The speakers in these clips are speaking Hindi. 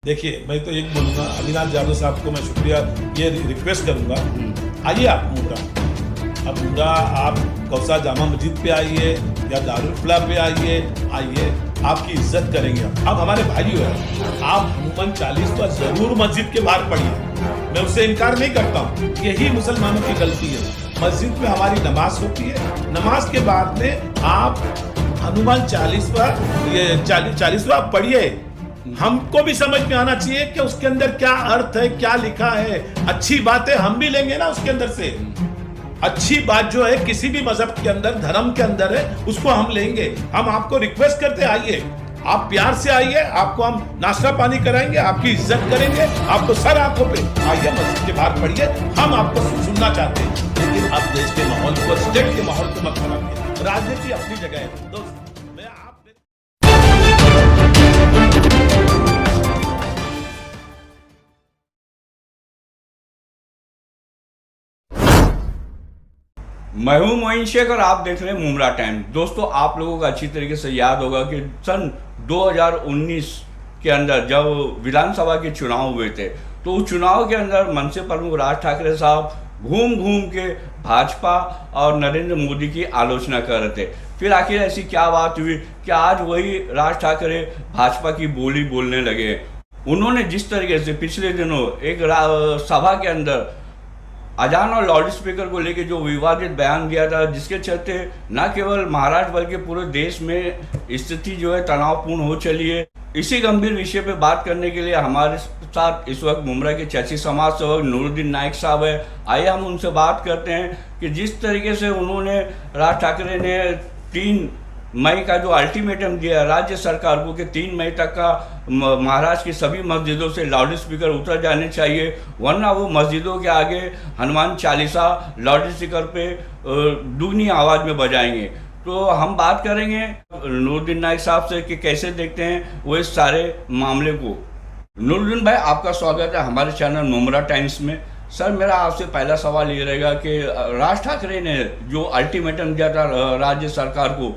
देखिए, मैं तो एक बोलूँगा, अविनाश जाधव साहब को मैं शुक्रिया ये रिक्वेस्ट करूँगा, आइए आप मुमरा। अब मुमरा आप कौसा जामा मस्जिद पे आइए या दारुल फलाह पे आइए, आपकी इज्जत करेंगे। अब हमारे भाई हो, आप अमूमन 40 तो जरूर मस्जिद के बाहर पढ़िए, मैं उससे इनकार नहीं करता हूँ, यही मुसलमानों की गलती है। मस्जिद में हमारी नमाज होती है, नमाज के बाद में आप अनुमान 40वां पढ़िए। हमको भी समझ में आना चाहिए कि उसके अंदर क्या अर्थ है, क्या लिखा है। अच्छी बातें हम भी लेंगे ना उसके अंदर से, अच्छी बात जो है किसी भी मजहब के अंदर, धर्म के अंदर है, उसको हम लेंगे। हम आपको रिक्वेस्ट करते हैं, आइए, आप प्यार से आइए, आपको हम नाश्ता पानी कराएंगे, आपकी इज्जत करेंगे, आपको सर आंखों पे आइए, मस्जिद के बाहर पढ़िए, हम आपको सुनना चाहते हैं। लेकिन अब देश के माहौल को, स्टेट के माहौल को मत खराब कीजिए। राजनीति अपनी जगह है दोस्त। मैं हूं मोइन शेख और आप देख रहे हैं मुमरा टाइम। दोस्तों, आप लोगों को अच्छी तरीके से याद होगा कि सन 2019 के अंदर जब विधानसभा के चुनाव हुए थे, तो उस चुनाव के अंदर मनसे प्रमुख राज ठाकरे साहब घूम घूम के भाजपा और नरेंद्र मोदी की आलोचना कर रहे थे। फिर आखिर ऐसी क्या बात हुई कि आज वही राज ठाकरे भाजपा की बोली बोलने लगे। उन्होंने जिस तरीके से पिछले दिनों एक सभा के अंदर अजान और लाउड स्पीकर को लेकर जो विवादित बयान दिया था, जिसके चलते न केवल महाराष्ट्र बल्कि पूरे देश में स्थिति जो है तनावपूर्ण हो चली है। इसी गंभीर विषय पे बात करने के लिए हमारे साथ इस वक्त मुमरा के चर्चित समाज सेवक नूरुद्दीन नाइक साहब है। आइए हम उनसे बात करते हैं कि जिस तरीके से उन्होंने, राज ठाकरे ने 3 मई का जो अल्टीमेटम दिया राज्य सरकार को कि 3 मई तक का महाराष्ट्र की सभी मस्जिदों से लाउड स्पीकर उतर जाने चाहिए, वरना वो मस्जिदों के आगे हनुमान चालीसा लाउड स्पीकर पे दुगनी आवाज़ में बजाएंगे। तो हम बात करेंगे नूरुद्दीन नाइक साहब से कि कैसे देखते हैं वो इस सारे मामले को। नूरुद्दीन भाई, आपका स्वागत है हमारे चैनल मुमरा टाइम्स में। सर, मेरा आपसे पहला सवाल ये रहेगा कि राज ठाकरे ने जो अल्टीमेटम दिया था राज्य सरकार को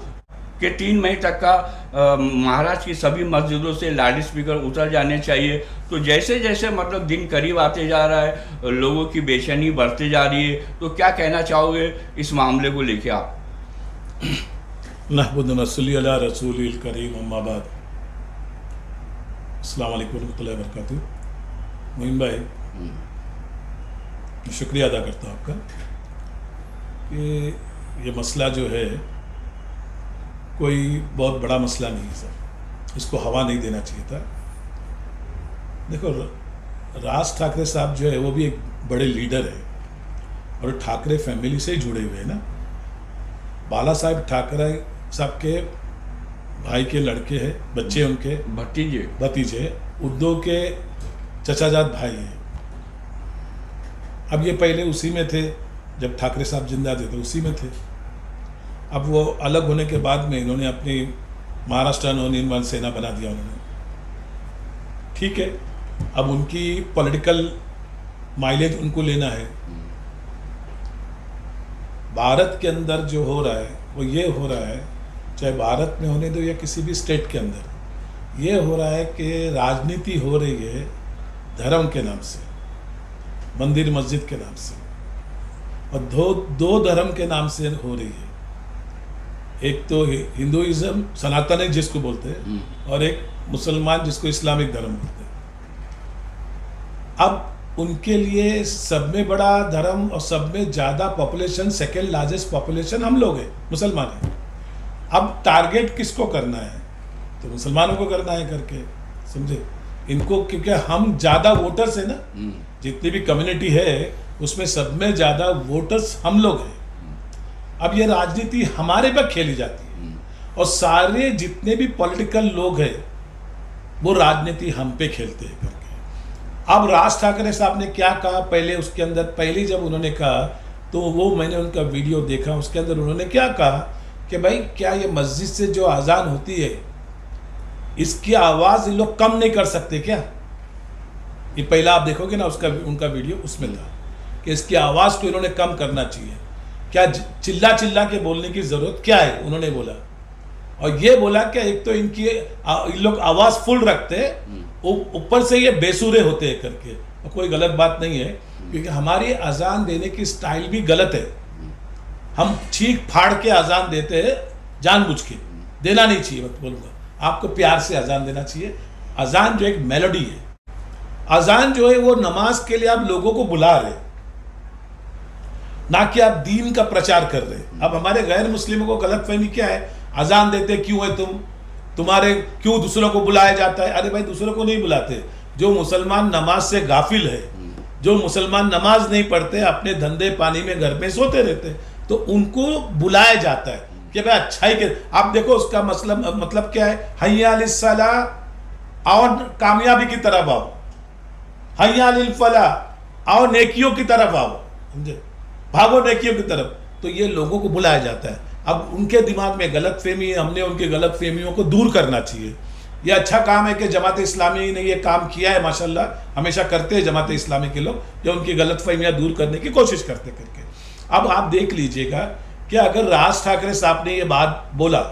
कि 3 मई तक का महाराष्ट्र की सभी मस्जिदों से लाउड स्पीकर उतर जाने चाहिए, तो जैसे जैसे मतलब दिन करीब आते जा रहा है, लोगों की बेचैनी बढ़ती जा रही है, तो क्या कहना चाहोगे इस मामले को लेके आप? नहमदुहु व नसल्ली अला रसूलिल करीम, अम्मा बाद। अस्सलाम वालेकुम रहमतुल्लाहि व बरकातुहू। मोइन भाई, शुक्रिया अदा करता हूँ आपका कि ये मसला जो है कोई बहुत बड़ा मसला नहीं है सर, इसको हवा नहीं देना चाहिए था। देखो, राज ठाकरे साहब जो है वो भी एक बड़े लीडर है और ठाकरे फैमिली से ही जुड़े हुए हैं ना। बाला साहब ठाकरे साहब के भाई के लड़के हैं, बच्चे उनके भतीजे उद्धव के चचाजाद भाई हैं। अब ये पहले उसी में थे, जब ठाकरे साहब जिंदा थे तो उसी में थे। अब वो अलग होने के बाद में इन्होंने अपनी महाराष्ट्र नवनिर्माण सेना बना दिया उन्होंने, ठीक है। अब उनकी पॉलिटिकल माइलेज उनको लेना है। भारत के अंदर जो हो रहा है वो ये हो रहा है, चाहे भारत में होने दो या किसी भी स्टेट के अंदर, ये हो रहा है कि राजनीति हो रही है धर्म के नाम से, मंदिर मस्जिद के नाम से, और दो धर्म के नाम से हो रही है। एक तो हिंदुइज्म सनातन जिसको बोलते हैं, और एक मुसलमान जिसको इस्लामिक धर्म बोलते हैं। अब उनके लिए सब में बड़ा धर्म और सब में ज़्यादा पॉपुलेशन, सेकेंड लार्जेस्ट पॉपुलेशन हम लोग हैं, मुसलमान हैं। अब टारगेट किसको करना है? तो मुसलमानों को करना है करके, समझे इनको, क्योंकि हम ज़्यादा वोटर्स हैं ना, जितनी भी कम्युनिटी है उसमें सब में ज़्यादा वोटर्स हम लोग हैं। अब ये राजनीति हमारे पर खेली जाती है और सारे जितने भी पॉलिटिकल लोग हैं वो राजनीति हम पे खेलते हैं करके। अब राज ठाकरे साहब ने क्या कहा पहले, उसके अंदर पहले जब उन्होंने कहा तो वो मैंने उनका वीडियो देखा, उसके अंदर उन्होंने क्या कहा कि भाई क्या ये मस्जिद से जो अजान होती है इसकी आवाज़ इन लोग कम नहीं कर सकते क्या? ये पहला आप देखोगे ना उनका वीडियो, उसमें था कि इसकी आवाज़ को इन्होंने कम करना चाहिए। क्या चिल्ला चिल्ला के बोलने की ज़रूरत क्या है? उन्होंने बोला और ये बोला कि एक तो इन लोग आवाज फुल रखते, ऊपर से ये बेसुरे होते हैं करके। और कोई गलत बात नहीं है, क्योंकि हमारी अजान देने की स्टाइल भी गलत है। हम चीख फाड़ के अजान देते हैं, जानबूझ के देना नहीं चाहिए। मैं बोलूँगा आपको प्यार से अजान देना चाहिए। अजान जो एक मेलोडी है, अजान जो है वो नमाज के लिए आप लोगों को बुला रहे, ना कि आप दीन का प्रचार कर रहे। अब हमारे गैर मुस्लिमों को गलतफहमी क्या है, अजान देते क्यों है तुम्हारे क्यों दूसरों को बुलाया जाता है? अरे भाई दूसरों को नहीं बुलाते। जो मुसलमान नमाज से गाफिल है, जो मुसलमान नमाज नहीं पढ़ते, अपने धंधे पानी में घर में सोते रहते, तो उनको बुलाया जाता है कि भाई अच्छाई के। आप देखो उसका मतलब क्या है, हय्या अलिस्सलाह, आओ कामयाबी की तरफ आओ, हय्या अलिल फलाह, आओ नेकियों की तरफ आओ, समझे, भागो नेकियों की तरफ। तो ये लोगों को बुलाया जाता है। अब उनके दिमाग में गलतफहमी है, हमने उनकी गलतफहमियों को दूर करना चाहिए। ये अच्छा काम है कि जमात इस्लामी ने ये काम किया है, माशाल्लाह, हमेशा करते हैं जमात इस्लामी के लोग, जो उनकी गलतफहमियां दूर करने की कोशिश करते करके। अब आप देख लीजिएगा कि अगर राज ठाकरे साहब ने ये बात बोला,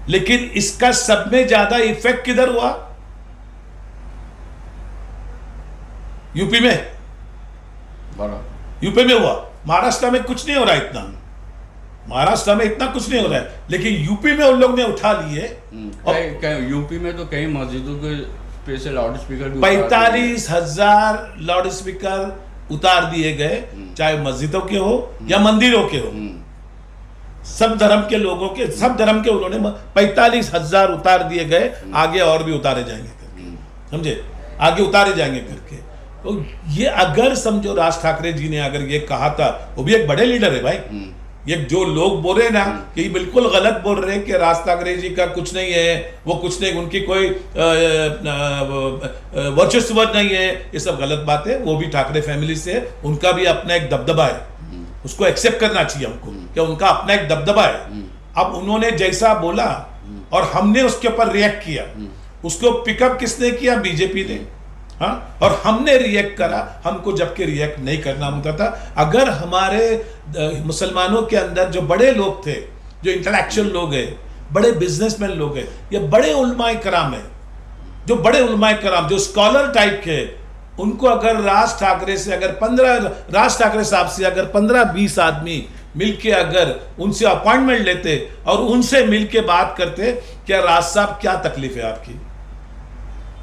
लेकिन इसका सब में ज्यादा इफेक्ट किधर हुआ? यूपी में, यूपी में हुआ। महाराष्ट्र में कुछ नहीं हो रहा इतना, महाराष्ट्र में इतना कुछ नहीं हो रहा है, लेकिन यूपी में उन लोग ने उठा लिए। यूपी में तो कई मस्जिदों के पे से लाउड स्पीकर 45,000 लाउड स्पीकर उतार दिए गए, चाहे मस्जिदों के हो या मंदिरों के हो, सब धर्म के लोगों के, सब धर्म के उन्होंने 45,000 उतार दिए गए। आगे और भी उतारे जाएंगे करके, समझे, आगे उतारे जाएंगे करके। तो ये अगर समझो राज ठाकरे जी ने अगर ये कहा था, वो भी एक बड़े लीडर है भाई। ये जो लोग बोल रहे ना कि बिल्कुल गलत बोल रहे हैं कि राज ठाकरे जी का कुछ नहीं है, वो कुछ नहीं, उनकी कोई वर्चस्व नहीं है, ये सब गलत बात है। वो भी ठाकरे फैमिली से है, उनका भी अपना एक दबदबा है, उसको एक्सेप्ट करना चाहिए हमको कि उनका अपना एक दबदबा है। अब उन्होंने जैसा बोला और हमने उसके ऊपर रिएक्ट किया, उसको पिकअप किसने किया? बीजेपी ने। हाँ, और हमने रिएक्ट करा, हमको जबकि रिएक्ट नहीं करना होता था। अगर हमारे मुसलमानों के अंदर जो बड़े लोग थे, जो इंटेलेक्चुअल लोग हैं, बड़े बिजनेसमैन लोग हैं, ये बड़े उलमाए कराम है, जो बड़े उलमाए कराम, जो स्कॉलर टाइप के, उनको अगर राज ठाकरे से अगर 15 राज ठाकरे साहब से अगर 15-20 आदमी मिलके अगर उनसे अपॉइंटमेंट लेते और उनसे मिलके बात करते, क्या राज साहब क्या तकलीफ है आपकी,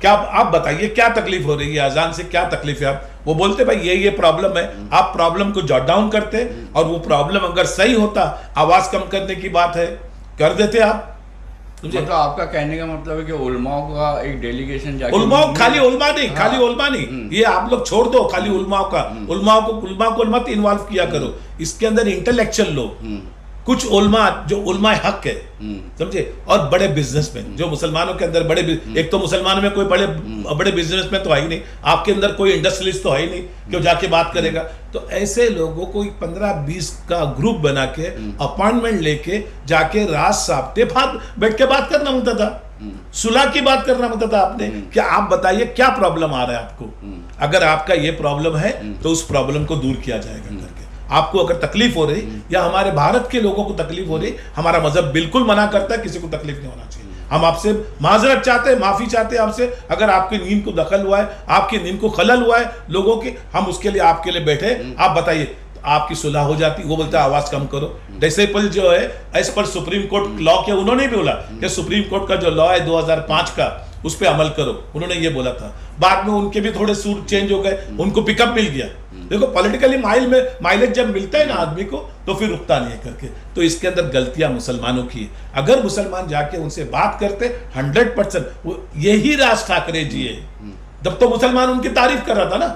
क्या आप बताइए क्या तकलीफ हो रही है, अजान से क्या तकलीफ है? आप वो बोलते भाई ये प्रॉब्लम है, आप प्रॉब्लम को जॉट डाउन करते, और वो प्रॉब्लम अगर सही होता, आवाज कम करने की बात है, कर देते आप। मतलब आपका कहने का मतलब है कि उलमाओं का एक डेलीगेशन जाके, उलमाओं, खाली उलमा नहीं, खाली उलमा नहीं, ये आप लोग छोड़ दो खाली उलमाओं का, उलमा को मत इन्वॉल्व किया करो। इसके अंदर इंटेलेक्चुअल लोग, कुछ उलमा जो उलमा हक है, समझे, और बड़े बिजनेसमैन जो मुसलमानों के अंदर बड़े, एक तो मुसलमानों में कोई बड़े बिजनेसमैन तो है ही नहीं, आपके अंदर कोई इंडस्ट्रियलिस्ट तो है ही नहीं कि जाके बात करेगा। तो ऐसे लोगों को 15-20 का ग्रुप बना के अपॉइंटमेंट लेके जाके राज साहब के बैठ के बात करना होता था, सुलह की बात करना होता था आपने, कि आप बताइए क्या प्रॉब्लम आ रहा है आपको, अगर आपका ये प्रॉब्लम है तो उस प्रॉब्लम को दूर किया जाएगा करके। आपको अगर तकलीफ हो रही या हमारे भारत के लोगों को तकलीफ हो रही, हमारा मजहब बिल्कुल मना करता है, किसी को तकलीफ नहीं होना चाहिए। हम आपसे माजरत चाहते हैं, माफी चाहते हैं आपसे, अगर आपकी नींद को दखल हुआ है, आपकी नींद को खलल हुआ है लोगों के, हम उसके लिए आपके लिए बैठे, आप बताइए, आपकी सुलह हो जाती। वो बोलता है आवाज कम करो। डिसिपल जो है as per supreme court law के, उन्होंने भी बोला कि सुप्रीम कोर्ट का जो लॉ है 2005 का, उस पर अमल करो, उन्होंने ये बोला था। बाद में उनके भी थोड़े सूट चेंज हो गए, उनको पिकअप मिल गया। देखो पॉलिटिकली माइलेज जब मिलता है ना आदमी को, तो फिर रुकता नहीं है करके। तो इसके अंदर गलतियां मुसलमानों की है। अगर मुसलमान जाके उनसे बात करते 100%, यही राज ठाकरे जी है। जब तो मुसलमान उनकी तारीफ कर रहा था ना,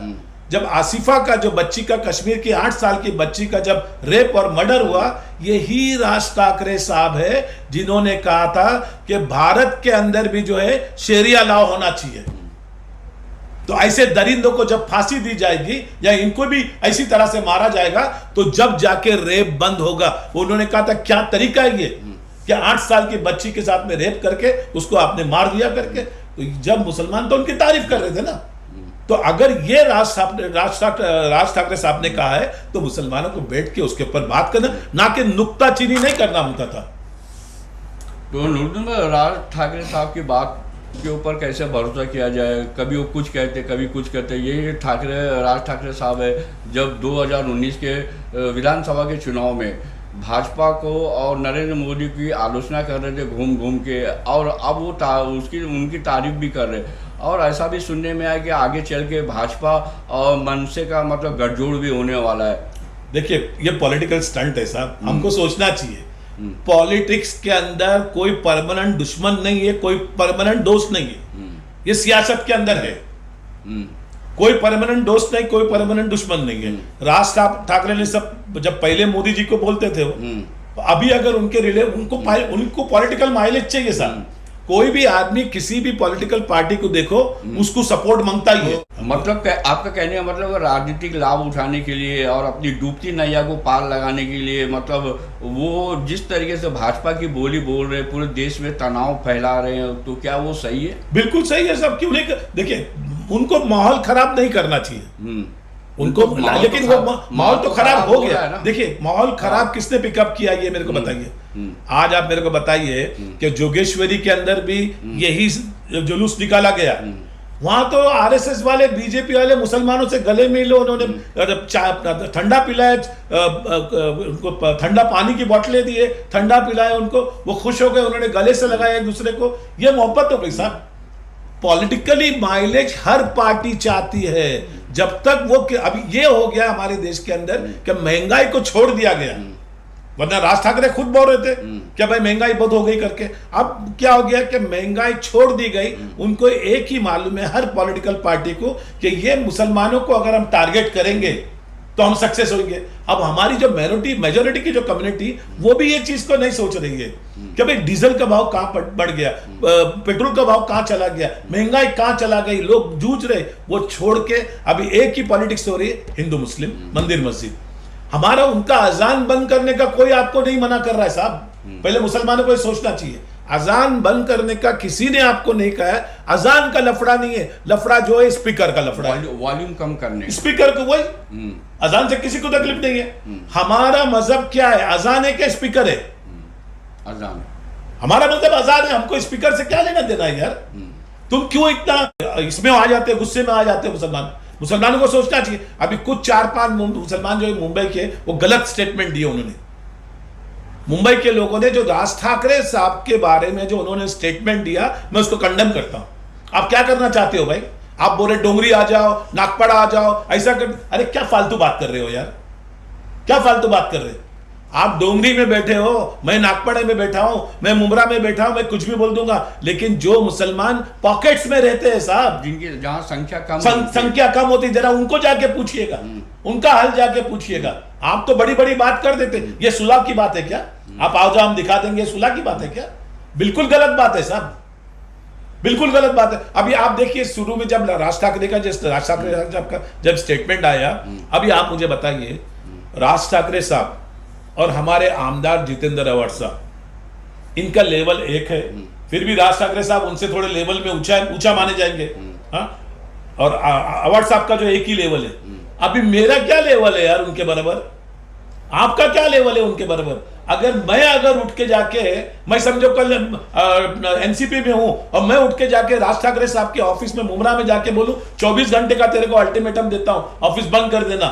जब आसिफा का जो बच्ची का, कश्मीर की 8 साल की बच्ची का जब रेप और मर्डर हुआ, यही राज ठाकरे साहब है जिन्होंने कहा था कि भारत के अंदर भी जो है शेरिया लॉ होना चाहिए। तो ऐसे दरिंदों को जब फांसी दी जाएगी या इनको भी ऐसी तरह से मारा जाएगा, तो जब जाके रेप बंद होगा। उन्होंने कहा था क्या तरीका है ये, क्या 8 साल की बच्ची के साथ में रेप करके उसको आपने मार दिया करके। तो जब मुसलमान तो उनकी तारीफ कर रहे थे ना, तो अगर ये राज ठाकरे साहब ने कहा है, तो मुसलमानों को बैठ के उसके ऊपर बात करना, ना कि नुक्ताचीनी नहीं करना होता था। तो नूरुद्दीन भाई, राज ठाकरे साहब की बात के ऊपर कैसे भरोसा किया जाए? कभी वो कुछ कहते, कभी कुछ कहते। ये राज ठाकरे साहब है, जब 2019 के विधानसभा के चुनाव में भाजपा को और नरेंद्र मोदी की आलोचना कर रहे थे घूम घूम के, और अब वो उनकी तारीफ भी कर रहे, और ऐसा भी सुनने में आया कि आगे चल के भाजपा और मनसे का मतलब गठजोड़ भी होने वाला है। देखिए, ये पॉलिटिकल स्टंट है साहब, हमको सोचना चाहिए। पॉलिटिक्स के अंदर कोई परमानेंट दुश्मन नहीं है, कोई परमानेंट दोस्त नहीं है। ये सियासत के अंदर है, कोई परमानेंट दोस्त नहीं, कोई परमानेंट दुश्मन नहीं है। राज ठाकरे ने सब जब पहले मोदी जी को बोलते थे वो, अभी अगर उनको पॉलिटिकल माइलेज चाहिए साहब। कोई भी आदमी किसी भी पॉलिटिकल पार्टी को देखो, उसको सपोर्ट मांगता ही है। मतलब आपका कहने का मतलब राजनीतिक लाभ उठाने के लिए और अपनी डूबती नैया को पार लगाने के लिए, मतलब वो जिस तरीके से भाजपा की बोली बोल रहे हैं, पूरे देश में तनाव फैला रहे हैं, तो क्या वो सही है? बिल्कुल सही है सब। क्यों नहीं? देखिए, उनको माहौल खराब नहीं करना चाहिए उनको, लेकिन वो माहौल तो खराब हो गया। देखिए, माहौल खराब किसने पिकअप किया ये मेरे को बताइए। आज आप मेरे को बताइए कि जोगेश्वरी के अंदर भी यही जुलूस निकाला गया। वहां तो आरएसएस वाले, बीजेपी वाले मुसलमानों से गले मिले, उन्होंने ठंडा पिलाया, उनको ठंडा पानी की बोतलें दिए, ठंडा पिलाया उनको, वो खुश हो गए, उन्होंने गले से लगाया एक दूसरे को। ये मोहब्बत हो गई साहब। पॉलिटिकली माइलेज हर पार्टी चाहती है, जब तक वो अभी ये हो गया हमारे देश के अंदर कि महंगाई को छोड़ दिया गया। वरना राज ठाकरे खुद बोल रहे थे कि भाई महंगाई बहुत हो गई करके। अब क्या हो गया कि महंगाई छोड़ दी गई। उनको एक ही मालूम है, हर पॉलिटिकल पार्टी को, कि ये मुसलमानों को अगर हम टारगेट करेंगे तो हम सक्सेस होंगे। अब हमारी जो मेजोरिटी की जो कम्युनिटी, वो भी ये चीज को नहीं सोच रही है कि भाई डीजल का भाव कहां बढ़ गया, पेट्रोल का भाव कहां चला गया, महंगाई कहां चला गई, लोग जूझ रहे। वो छोड़ के अभी एक ही पॉलिटिक्स हो रही है, हिंदू मुस्लिम, मंदिर मस्जिद। हमारा उनका अजान बंद करने का कोई आपको नहीं मना कर रहा है साहब। पहले मुसलमानों को सोचना चाहिए, अजान बंद करने का किसी ने आपको नहीं कहा है। अजान का लफड़ा नहीं है, लफड़ा जो है स्पीकर का लफड़ा है, वॉल्यूम कम करने, स्पीकर को। वही अजान से किसी को तकलीफ नहीं है। हमारा मजहब क्या है? अजान है कि स्पीकर है? अजान। हमारा मतलब अजान है, हमको स्पीकर से क्या लेना देना है यार? तुम क्यों इतना इसमें आ जाते, गुस्से में आ जाते मुसलमानों को सोचना चाहिए। अभी कुछ 4-5 मुसलमान जो है मुंबई के, वो गलत स्टेटमेंट दिए उन्होंने। मुंबई के लोगों ने जो राज ठाकरे साहब के बारे में जो उन्होंने स्टेटमेंट दिया, मैं उसको कंडेम करता हूं। आप क्या करना चाहते हो भाई? आप बोले डोंगरी आ जाओ, नागपड़ा आ जाओ, ऐसा कर। अरे क्या फालतू बात कर रहे हो यार, क्या फालतू बात कर रहे हो? आप डोंगरी में बैठे हो, मैं नागपड़े में बैठा हूं, मैं मुमरा में बैठा हूं, मैं कुछ भी बोल दूंगा। लेकिन जो मुसलमान पॉकेट्स में रहते हैं साहब, जिनकी जहां संख्या कम होती, जरा उनको जाके पूछिएगा, उनका हाल जाके पूछिएगा। आप तो बड़ी बड़ी बात कर देते। ये सुलह की बात है क्या? आप आओ जाओ हम दिखा देंगे, सुलह की बात है क्या? बिल्कुल गलत बात है साहब, बिल्कुल गलत बात है। अभी आप देखिए, शुरू में जब राज ठाकरे का जब स्टेटमेंट आया, अभी आप मुझे बताइए, राज ठाकरे साहब और हमारे आमदार जितेंद्र अवार्ड साहब, इनका लेवल एक है। फिर भी राज ठाकरे साहब उनसे थोड़े लेवल में ऊंचा माने जाएंगे, हाँ? और अवार्ड साहब का जो एक ही लेवल है। अभी मेरा क्या लेवल है यार उनके बराबर? आपका क्या लेवल है उनके बराबर? अगर उठ के जाके, मैं समझो कल एनसीपी में हूं और मैं उठ के जाके राज ठाकरे साहब के ऑफिस में मुमरा में जाके बोलूं 24 घंटे का तेरे को अल्टीमेटम देता हूं, ऑफिस बंद कर देना,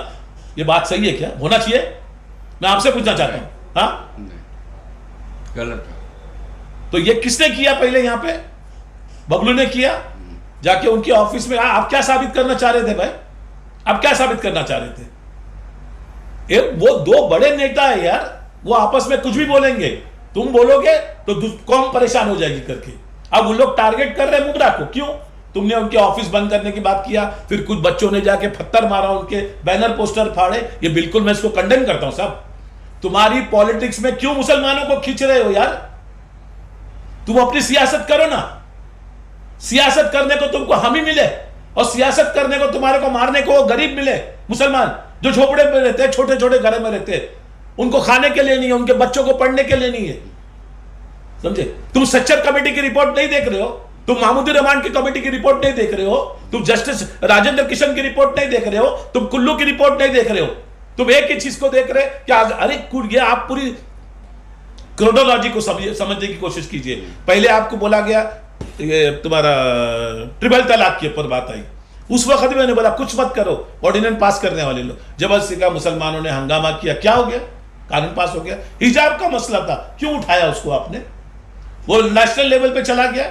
ये बात सही है क्या? होना चाहिए? मैं आपसे पूछना चाहता हूं। हाँ, गलत। तो ये किसने किया? पहले यहां पे बबलू ने किया, जाके उनके ऑफिस में। आप क्या साबित करना चाह रहे थे भाई? आप क्या साबित करना चाह रहे थे? वो दो बड़े नेता है यार, वो आपस में कुछ भी बोलेंगे, तुम बोलोगे तो कौन परेशान हो जाएगी करके। अब उन लोग टारगेट कर रहे हैं मुमरा को। क्यों? तुमने उनके ऑफिस बंद करने की बात किया, फिर कुछ बच्चों ने जाके पत्थर मारा, उनके बैनर पोस्टर फाड़े। ये बिल्कुल मैं इसको कंडेम करता हूं साहब। तुम्हारी पॉलिटिक्स में क्यों मुसलमानों को खींच रहे हो यार? तुम अपनी सियासत करो ना। सियासत करने को तुमको हम ही मिले, और सियासत करने को तुम्हारे को मारने को गरीब मिले, मुसलमान जो झोपड़े में रहते हैं, छोटे छोटे घर में रहते हैं, उनको खाने के लिए नहीं है, उनके बच्चों को पढ़ने के लिए नहीं है। समझे? तुम सच्चर कमेटी की रिपोर्ट नहीं देख रहे हो, तुम महमूदुर रहमान की कमेटी की रिपोर्ट नहीं देख रहे हो, तुम जस्टिस राजेंद्र किशन की रिपोर्ट नहीं देख रहे हो, तुम कुल्लू की रिपोर्ट नहीं देख रहे हो। तुम एक ही चीज को देख रहे कि अरे ये आप पूरी क्रोनोलॉजी को समझने की कोशिश कीजिए। पहले आपको बोला गया ये तुम्हारा ट्रिपल तलाक के ऊपर बात आई, उस वक्त भी मैंने बोला कुछ मत करो, ऑर्डिनेंस पास करने वाले लोग जबरदस्ती का मुसलमानों ने हंगामा किया, क्या हो गया, कानून पास हो गया। हिजाब का मसला था, क्यों उठाया उसको आपने, वो नेशनल लेवल पे चला गया।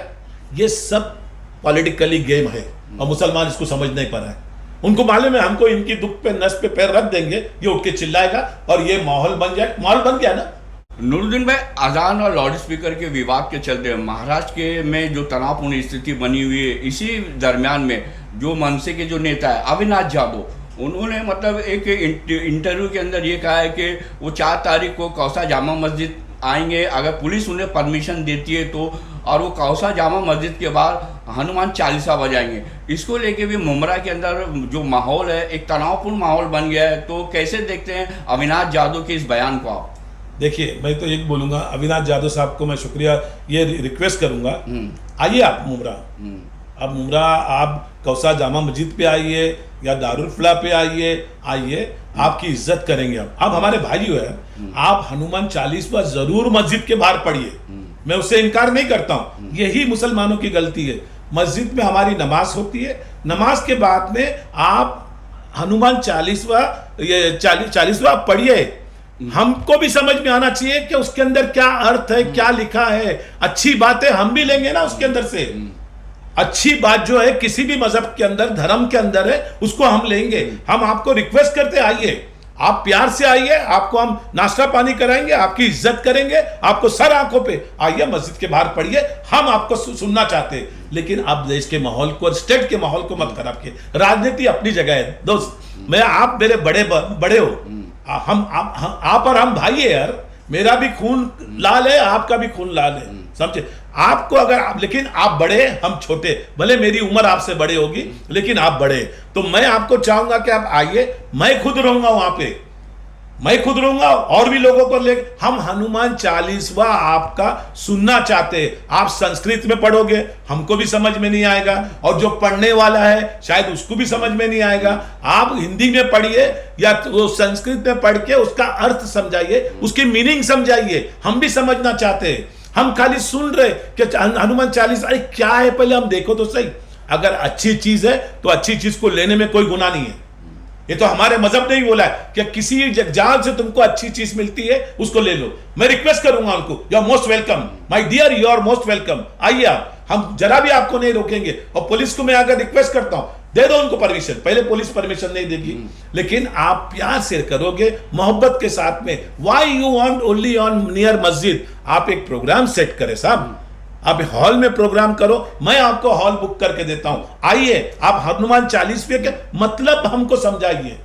ये सब पॉलिटिकली गेम है और मुसलमान इसको समझ नहीं पा रहा है। उनको मालूम है हमको इनकी दुख पे नस पे पैर रख देंगे, ये उठ के चिल्लाएगा और ये माहौल बन जाए। माहौल बन गया ना। नूरुद्दीन भाई, अजान और लाउड स्पीकर के विवाद के चलते महाराष्ट्र के में जो तनावपूर्ण स्थिति बनी हुई है, इसी दरमियान में जो मनसे के जो नेता है अविनाश जाधव, उन्होंने मतलब एक इंटरव्यू के अंदर ये कहा है कि वो 4 तारीख को कौसा जामा मस्जिद आएंगे, अगर पुलिस उन्हें परमिशन देती है तो, और वो कौसा जामा मस्जिद के बाहर हनुमान चालीसा बजाएंगे। इसको लेके भी मुमरा के अंदर जो माहौल है, एक तनावपूर्ण माहौल बन गया है। तो कैसे देखते हैं अविनाश जाधव के इस बयान को आप? देखिए, मैं तो एक बोलूंगा, अविनाश यादव साहब को मैं शुक्रिया ये रिक्वेस्ट करूंगा, आइए आप मुमरा, आप मुमरा, आप कौसा जामा मस्जिद पे आइए या दारुल फलाह पे आइए, आपकी इज्जत करेंगे। अब हमारे भाई है, आप हनुमान चालीसा जरूर मस्जिद के बाहर पढ़िए, मैं उससे इनकार नहीं करता हूँ, यही मुसलमानों की गलती है। मस्जिद में हमारी नमाज होती है, नमाज के बाद में आप हनुमान चालीसवा पढ़िए। हमको भी समझ में आना चाहिए कि उसके अंदर क्या अर्थ है, क्या लिखा है। अच्छी बातें हम भी लेंगे ना उसके अंदर से, अच्छी बात जो है किसी भी मजहब के अंदर, धर्म के अंदर है, उसको हम लेंगे। हम आपको रिक्वेस्ट करते आइए, आप प्यार से आइए, आपको हम नाश्ता पानी कराएंगे, आपकी इज्जत करेंगे, आपको सर आंखों पे आइए, मस्जिद के बाहर पढ़िए, हम आपको सुनना चाहते हैं। लेकिन आप देश के माहौल को, स्टेट के माहौल को मत खराब किए। राजनीति अपनी जगह है दोस्त, मैं, आप मेरे बड़े हो, आप और हम भाई है यार, मेरा भी खून लाल है, आपका भी खून लाल है, समझे। आपको अगर आप, लेकिन आप बड़े, हम छोटे, भले मेरी उम्र आपसे बड़े होगी लेकिन आप बड़े, तो मैं आपको चाहूंगा कि आप आइए, मैं खुद रहूंगा वहां पे, मैं खुद रहूंगा और भी लोगों को ले। हम हनुमान चालीसवा आपका सुनना चाहते हैं। आप संस्कृत में पढ़ोगे, हमको भी समझ में नहीं आएगा, और जो पढ़ने वाला है शायद उसको भी समझ में नहीं आएगा। आप हिंदी में पढ़िए या तो संस्कृत में पढ़ के उसका अर्थ समझाइए, उसकी मीनिंग समझाइए। हम भी समझना चाहते हैं, हम खाली सुन रहे कि हनुमान चालीसा, अरे क्या है, पहले हम देखो तो सही। अगर अच्छी चीज है तो अच्छी चीज को लेने में कोई गुनाह नहीं है। ये तो हमारे मजहब ने ही बोला है कि किसी जगह से तुमको अच्छी चीज मिलती है उसको ले लो। मैं रिक्वेस्ट करूंगा उनको, you are most welcome my dear, you are most welcome, आइए आप, हम जरा भी आपको नहीं रोकेंगे। और पुलिस को मैं अगर रिक्वेस्ट करता हूं, दे दो उनको परमिशन, पहले पुलिस परमिशन नहीं देगी, लेकिन आप प्यार से करोगे, मोहब्बत के साथ में। Why you want only on near मस्जिद? आप एक प्रोग्राम सेट करें साहब, आप हॉल में प्रोग्राम करो, मैं आपको हॉल बुक करके देता हूं, आइए, आप हनुमान चालीसवे के मतलब हमको समझाइए।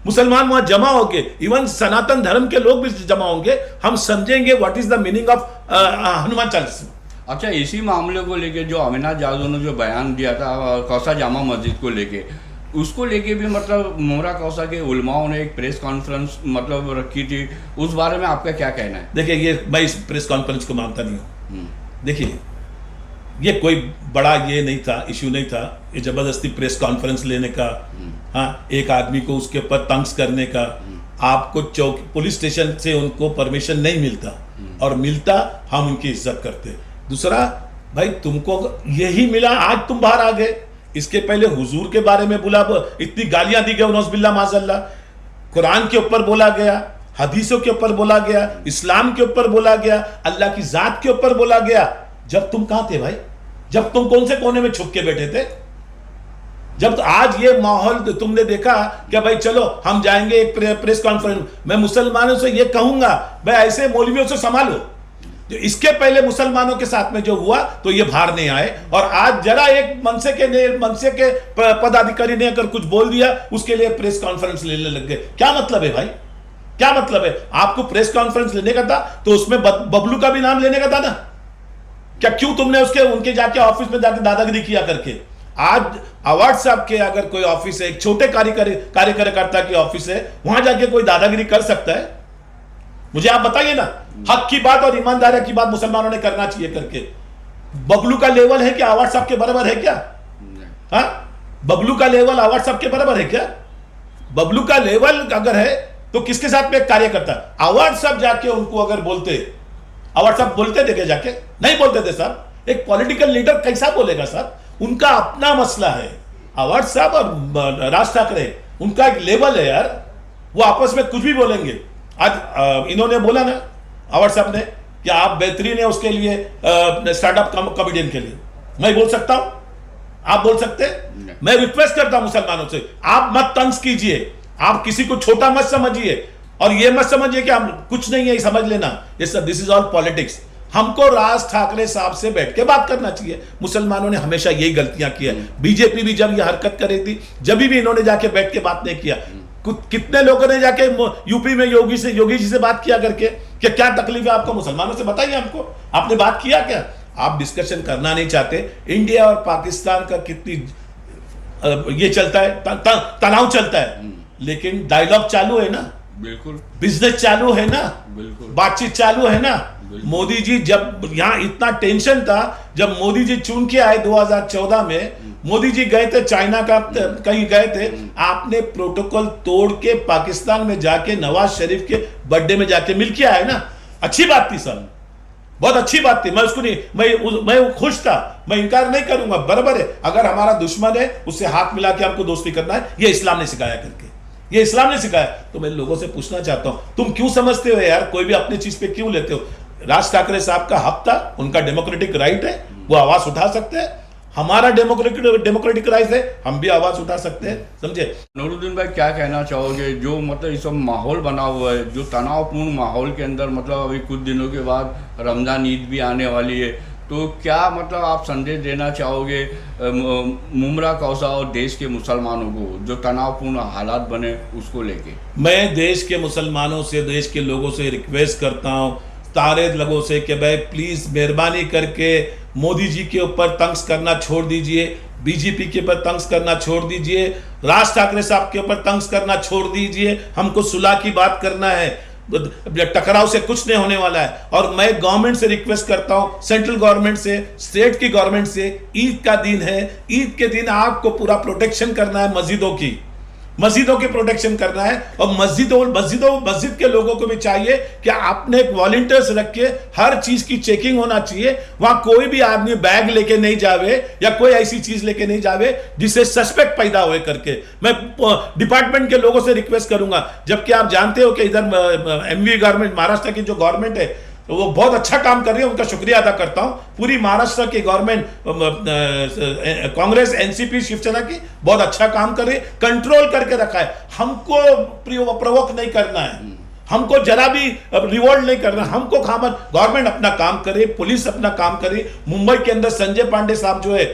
मुसलमान वहां जमा होंगे, इवन सनातन धर्म के लोग भी जमा होंगे, हम समझेंगे what is the meaning of Hanuman Chalisa. अच्छा, इसी मामले को लेके जो अविनाश जाधव ने जो बयान दिया था कौसा जामा मस्जिद को लेके, उसको लेके भी मतलब मुमरा कौसा के उलमाओं ने एक प्रेस कॉन्फ्रेंस मतलब रखी थी, उस बारे में आपका क्या कहना है? देखिए, ये मैं इस प्रेस कॉन्फ्रेंस को मानता नहीं हूँ। देखिए, ये कोई बड़ा ये नहीं था, इश्यू नहीं था, ये जबरदस्ती प्रेस कॉन्फ्रेंस लेने का, हाँ, एक आदमी को उसके ऊपर तंज करने का। आपको चौक पुलिस स्टेशन से उनको परमिशन नहीं मिलता, और मिलता हम उनकी इज्जत करते। दूसरा, भाई तुमको यही मिला, आज तुम बाहर आ गए। इसके पहले हुजूर के बारे में बोला, इतनी गालियां दी गई, नौज़बिल्लाह माज़अल्लाह, कुरान के ऊपर बोला गया, हदीसों के ऊपर बोला गया, इस्लाम के ऊपर बोला गया, अल्लाह की जात के ऊपर बोला गया। जब तुम कहां थे भाई? जब तुम कौन से कोने में छुप के बैठे थे? जब तो आज ये माहौल तुमने देखा कि भाई चलो हम जाएंगे एक प्रेस कॉन्फ्रेंस, मैं मुसलमानों से ये कहूंगा, भाई ऐसे मौलवियों से संभालो। जो इसके पहले मुसलमानों के साथ में जो हुआ तो ये बाहर नहीं आए, और आज जरा एक मनसे के पदाधिकारी ने अगर कुछ बोल दिया उसके लिए प्रेस कॉन्फ्रेंस लेने लग गए। क्या मतलब है भाई? क्या मतलब है? आपको प्रेस कॉन्फ्रेंस लेने का था तो उसमें बबलू का भी नाम लेने का था ना? क्या क्यों तुमने उनके जाके ऑफिस में जाके दादागिरी किया करके? आज अवार्ड साहब के अगर कोई ऑफिस है, एक छोटे कार्यकर्ता की ऑफिस है, वहां जाके कोई दादागिरी कर सकता है? मुझे आप बताइए ना। हक की बात और ईमानदारी की बात मुसलमानों ने करना चाहिए करके। बबलू का लेवल है क्या अवार्ड साहब के बराबर है क्या? हाँ, बबलू का लेवल अवार्ड साहब के बराबर है क्या? बबलू का लेवल अगर है तो किसके साथ में एक कार्य करता? अवार्ड साहब जाके उनको अगर बोलते आवाज साहब बोलते थे क्या जाके? नहीं बोलते थे साहब। एक पॉलिटिकल लीडर कैसा बोलेगा साहब? उनका अपना मसला है। आवाज साहब और राज ठाकरे, उनका एक लेवल है यार, वो आपस में कुछ भी बोलेंगे। आज इन्होंने बोला ना, आवाज साहब ने, कि आप बेहतरीन है उसके लिए, स्टार्टअप कॉमेडियन के लिए। मैं बोल सकता हूं? आप बोल सकते? मैं रिक्वेस्ट करता हूं मुसलमानों से, आप मत तंज कीजिए, आप किसी को छोटा मत समझिए, और ये मत समझिए कि हम कुछ नहीं है, समझ लेना। ये सब दिस इज ऑल पॉलिटिक्स। हमको राज ठाकरे साहब से बैठ के बात करना चाहिए। मुसलमानों ने हमेशा यही गलतियां की है। बीजेपी भी जब ये हरकत कर रही थी, जब भी इन्होंने जाके बैठ के बात नहीं किया। कितने लोगों ने जाके यूपी में योगी जी से बात किया करके, कि क्या तकलीफ है आपको, मुसलमानों से बताइए हमको, आपने बात किया क्या? आप डिस्कशन करना नहीं चाहते। इंडिया और पाकिस्तान का कितनी ये चलता है, तनाव चलता है, लेकिन डायलॉग चालू है ना, बिल्कुल, बिजनेस चालू है ना, बिल्कुल, बातचीत चालू है ना। मोदी जी, जब यहां इतना टेंशन था, जब मोदी जी चुन के आए 2014 में, मोदी जी गए थे चाइना का, कहीं गए थे, आपने प्रोटोकॉल तोड़ के पाकिस्तान में जाके नवाज शरीफ के बर्थडे में जाके मिल के आए ना। अच्छी बात थी सर, बहुत अच्छी बात थी। मैं उसको नहीं, मैं खुश था, मैं इनकार नहीं करूंगा, बराबर है। अगर हमारा दुश्मन है, उससे हाथ मिला के हमको दोस्ती करना है, ये इस्लाम ने सिखाया करके, ये इस्लाम ने सिखाया। तो मैं लोगों से पूछना चाहता हूं, तुम क्यों समझते हो यार, कोई भी अपनी चीज पे क्यों लेते हो? राज ठाकरे साहब का हक था, उनका डेमोक्रेटिक राइट है, वो आवाज उठा सकते हैं। हमारा डेमोक्रेटिक राइट है, हम भी आवाज उठा सकते हैं, समझे? नूरुद्दीन भाई, क्या कहना चाहोगे, जो मतलब ये सब माहौल बना हुआ है, जो तनावपूर्ण माहौल के अंदर, मतलब अभी कुछ दिनों के बाद रमजान ईद भी आने वाली है, तो क्या मतलब आप संदेश देना चाहोगे मुमरा कौसा और देश के मुसलमानों को, जो तनावपूर्ण हालात बने उसको लेके? मैं देश के मुसलमानों से, देश के लोगों से रिक्वेस्ट करता हूँ, सारे लोगों से, कि भाई प्लीज मेहरबानी करके मोदी जी के ऊपर तंज करना छोड़ दीजिए, बीजेपी के ऊपर तंज करना छोड़ दीजिए, राज ठाकरे साहब के ऊपर तंज करना छोड़ दीजिए। हमको सुलह की बात करना है, टकराव से कुछ नहीं होने वाला है। और मैं गवर्नमेंट से रिक्वेस्ट करता हूं, सेंट्रल गवर्नमेंट से, स्टेट की गवर्नमेंट से, ईद का दिन है, ईद के दिन आपको पूरा प्रोटेक्शन करना है, मस्जिदों की प्रोटेक्शन करना है। और मस्जिद के लोगों को भी चाहिए कि आपने एक वॉलंटियर्स रख के हर चीज की चेकिंग होना चाहिए। वहां कोई भी आदमी बैग लेके नहीं जावे या कोई ऐसी चीज लेके नहीं जावे जिससे सस्पेक्ट पैदा हुए करके। मैं डिपार्टमेंट के लोगों से रिक्वेस्ट करूंगा, जबकि आप जानते हो कि इधर एमवी गवर्नमेंट, महाराष्ट्र की जो गवर्नमेंट है, तो वो बहुत अच्छा काम कर रही है, उनका शुक्रिया अदा करता हूं। पूरी महाराष्ट्र की गवर्नमेंट, कांग्रेस, एनसीपी, शिवसेना की बहुत अच्छा काम कर रही है, कंट्रोल करके रखा है। हमको प्रवोक नहीं करना है, हमको जरा भी रिवॉल्ट नहीं करना, हमको गवर्नमेंट अपना काम करे, पुलिस अपना काम करे। मुंबई के अंदर संजय पांडे साहब जो है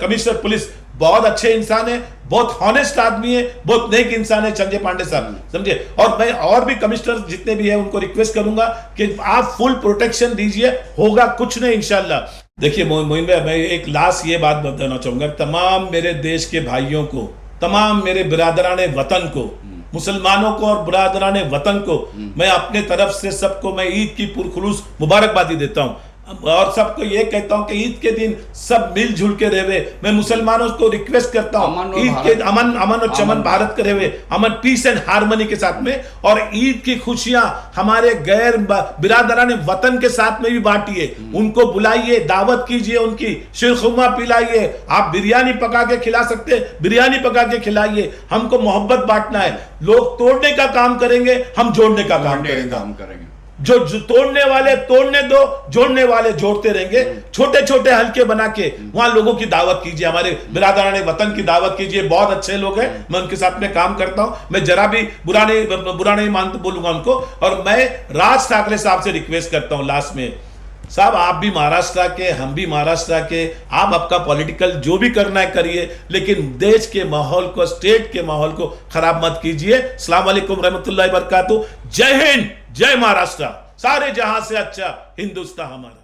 कमिश्नर पुलिस, बहुत अच्छे इंसान है, बहुत हॉनेस्ट आदमी है, बहुत नेक इंसान है संजय पांडे साहब, समझे? और मैं और भी कमिश्नर जितने भी है उनको रिक्वेस्ट करूंगा कि आप फुल प्रोटेक्शन दीजिए, होगा कुछ नहीं इंशाल्लाह। देखिए मोइन भाई, मैं एक लास्ट ये बात बताना चाहूंगा, तमाम मेरे देश के भाइयों को, तमाम मेरे बिरादराने वतन को, मुसलमानों को और बिरादराने वतन को, मैं अपने तरफ से सबको मैं ईद की पुरखुलूस मुबारकबादी देता हूं। और सबको ये कहता हूं कि ईद के दिन सब मिलजुल के रहे। मैं मुसलमानों को रिक्वेस्ट करता हूं, ईद के अमन और चमन भारत के रहे, अमन, पीस एंड हार्मनी के साथ में। और ईद की खुशियां हमारे गैर बिरादरान वतन के साथ में भी बांटिए, उनको बुलाइए, दावत कीजिए, उनकी शीरखुरमा पिलाइए। आप बिरयानी पका के खिला सकते, बिरयानी पका के खिलाइए। हमको मोहब्बत बांटना है। लोग तोड़ने का काम करेंगे, हम जोड़ने का काम करेंगे। जो तोड़ने वाले तोड़ने दो, जोड़ने वाले जोड़ते रहेंगे। छोटे छोटे हल्के बना के वहां लोगों की दावत कीजिए, हमारे बिरादराने वतन की दावत कीजिए। बहुत अच्छे लोग हैं, मैं उनके साथ में काम करता हूं, मैं जरा भी बुरा नहीं बोलूंगा उनको। और मैं राज ठाकरे साहब से रिक्वेस्ट करता हूं लास्ट में, साहब आप भी महाराष्ट्र के, हम भी महाराष्ट्र के, आप आपका पॉलिटिकल जो भी करना है करिए, लेकिन देश के माहौल को, स्टेट के माहौल को खराब मत कीजिए। अस्सलाम वालेकुम रहमतुल्लाहि व बरकातहू। जय हिंद, जय महाराष्ट्र। सारे जहां से अच्छा हिंदुस्तान हमारा।